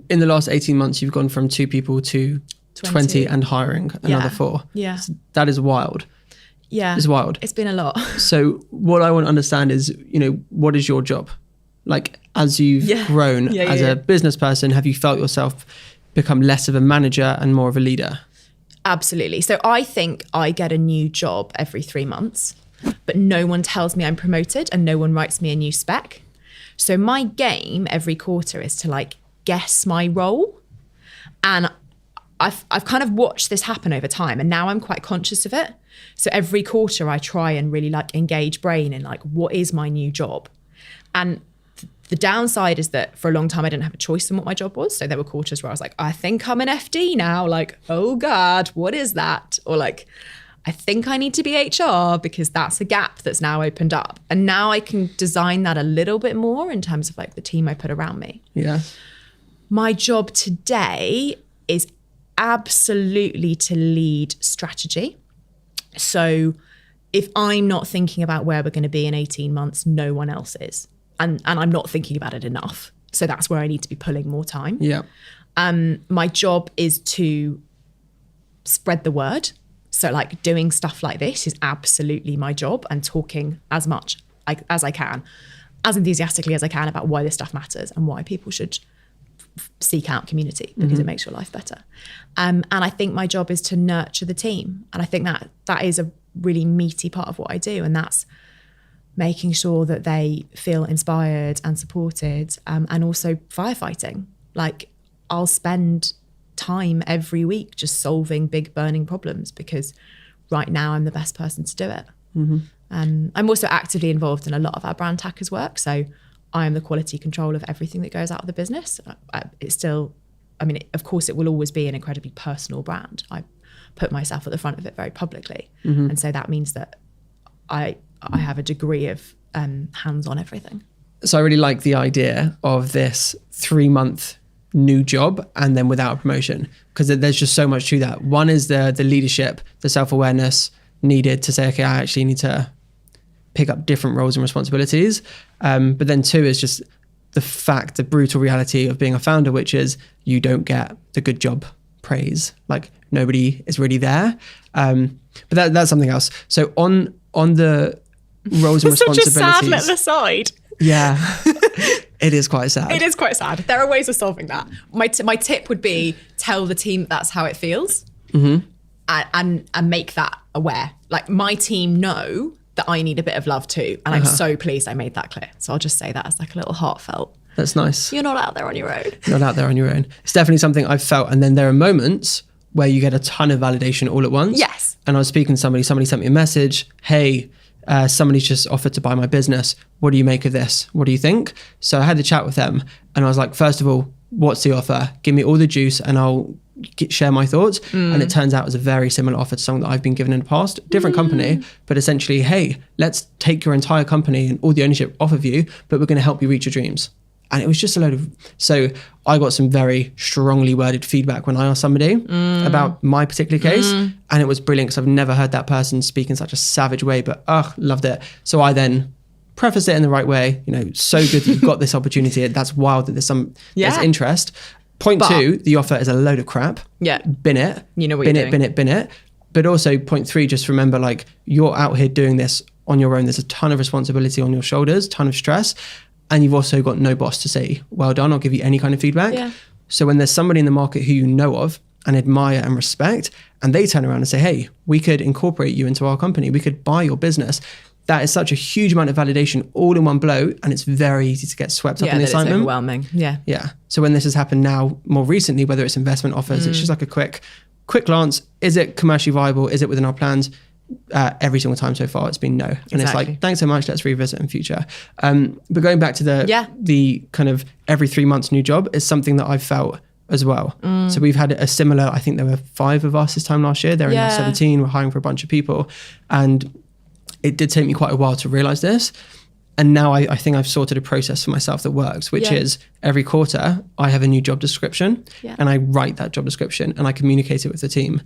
In the last 18 months, you've gone from 2 people to 20 and hiring another 4. Yeah. So that is wild. Yeah. It's wild. It's been a lot. So what I want to understand is, what is your job? Like, as you've grown as a business person, have you felt yourself become less of a manager and more of a leader? Absolutely. So I think I get a new job every 3 months, but no one tells me I'm promoted and no one writes me a new spec. So my game every quarter is to guess my role. And I've kind of watched this happen over time, and now I'm quite conscious of it. So every quarter I try and really engage brain in what is my new job. And the downside is that for a long time I didn't have a choice in what my job was. So there were quarters where I was like, I think I'm an FD now. Oh God, what is that? Or I think I need to be HR because that's a gap that's now opened up. And now I can design that a little bit more in terms of the team I put around me. Yeah. My job today is absolutely to lead strategy. So if I'm not thinking about where we're going to be in 18 months, no one else is. And I'm not thinking about it enough. So that's where I need to be pulling more time. Yeah. My job is to spread the word. So doing stuff like this is absolutely my job, and talking as much as I can, as enthusiastically as I can about why this stuff matters and why people should seek out community because it makes your life better. And I think my job is to nurture the team. And I think that is a really meaty part of what I do. And that's making sure that they feel inspired and supported, and also firefighting. I'll spend time every week just solving big burning problems because right now I'm the best person to do it. I'm also actively involved in a lot of our brand hackers work. So I am the quality control of everything that goes out of the business. It's still, of course it will always be an incredibly personal brand. I put myself at the front of it very publicly. And so that means that I have a degree of hands on everything. So I really like the idea of this 3-month new job and then without a promotion, because there's just so much to that. One is the leadership, the self-awareness needed to say, okay, I actually need to pick up different roles and responsibilities. But then 2 is just the brutal reality of being a founder, which is you don't get the good job praise. Nobody is really there. But that's something else. So on the roles and responsibilities. Such a sad little aside. Yeah, it is quite sad. It is quite sad. There are ways of solving that. My tip would be tell the team that's how it feels, and make that aware. My team know that I need a bit of love too, and I'm so pleased I made that clear. So I'll just say that as a little heartfelt. That's nice. You're not out there on your own. Not out there on your own. It's definitely something I've felt. And then there are moments where you get a ton of validation all at once. Yes. And I was speaking to somebody sent me a message. Hey, somebody's just offered to buy my business. What do you make of this? What do you think? So I had the chat with them and I was like, first of all, what's the offer? Give me all the juice and I'll share my thoughts. And it turns out it was a very similar offer to something that I've been given in the past, different company, but essentially, hey, let's take your entire company and all the ownership off of you, but we're going to help you reach your dreams. And it was just a load of, so I got some very strongly worded feedback when I asked somebody about my particular case. And it was brilliant because I've never heard that person speak in such a savage way, but loved it. So I then prefaced it in the right way, so good that you've got this opportunity. That's wild that there's there's interest. Point 2, the offer is a load of crap. Yeah. Bin it. You know what you're doing. Bin it. But also point 3, just remember, you're out here doing this on your own. There's a ton of responsibility on your shoulders, ton of stress. And you've also got no boss to say, well done, I'll give you any kind of feedback. Yeah. So when there's somebody in the market who you know of and admire and respect, and they turn around and say, hey, we could incorporate you into our company, we could buy your business. That is such a huge amount of validation all in one blow. And it's very easy to get swept up in the excitement. It's overwhelming. Yeah. Yeah. So when this has happened now more recently, whether it's investment offers, it's just a quick glance. Is it commercially viable? Is it within our plans? Every single time so far it's been no. And it's thanks so much, let's revisit in future. But going back to the kind of every 3 months new job is something that I've felt as well. So we've had a similar, I think there were 5 of us this time last year. They're in our 17, we're hiring for a bunch of people. And it did take me quite a while to realize this. And now I think I've sorted a process for myself that works, which is every quarter I have a new job description and I write that job description and I communicate it with the team.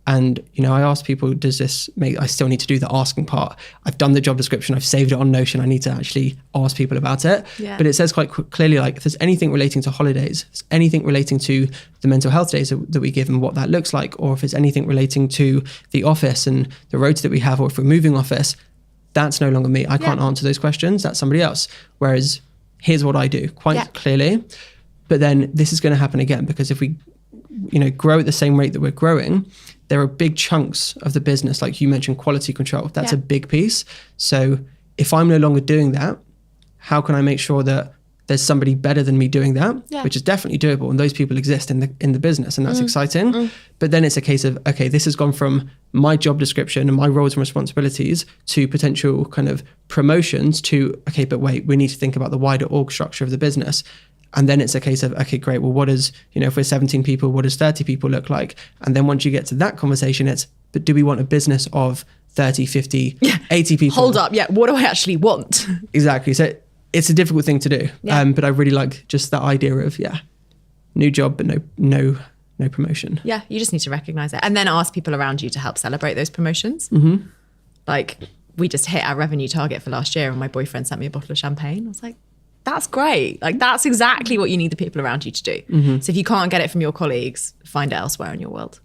And, you know, I ask people, I still need to do the asking part. I've done the job description, I've saved it on Notion. I need to actually ask people about it. Yeah. But it says quite clearly, like, if there's anything relating to holidays, if there's anything relating to the mental health days that we give and what that looks like, or if it's anything relating to the office and the rota that we have, or if we're moving office, that's no longer me. I can't answer those questions. That's somebody else. Whereas here's what I do quite clearly. But then this is going to happen again, because if we, you know, grow at the same rate that we're growing, there are big chunks of the business, like you mentioned, quality control. That's a big piece. So if I'm no longer doing that, how can I make sure that there's somebody better than me doing that, which is definitely doable, and those people exist in the business, and that's exciting. But then it's a case of, okay, this has gone from my job description and my roles and responsibilities to potential kind of promotions to, okay, but wait, we need to think about the wider org structure of the business. And then it's a case of, okay, great, well, what does, you know, if we're 17 people, what does 30 people look like? And then once you get to that conversation, it's, but do we want a business of 30, 50, 80 people? Hold up, what do I actually want? Exactly. So it's a difficult thing to do. But I really like just that idea of, new job, but no promotion. Yeah, you just need to recognize it. And then ask people around you to help celebrate those promotions. Like, we just hit our revenue target for last year and my boyfriend sent me a bottle of champagne. I was like, that's great. Like, that's exactly what you need the people around you to do. So if you can't get it from your colleagues, find it elsewhere in your world.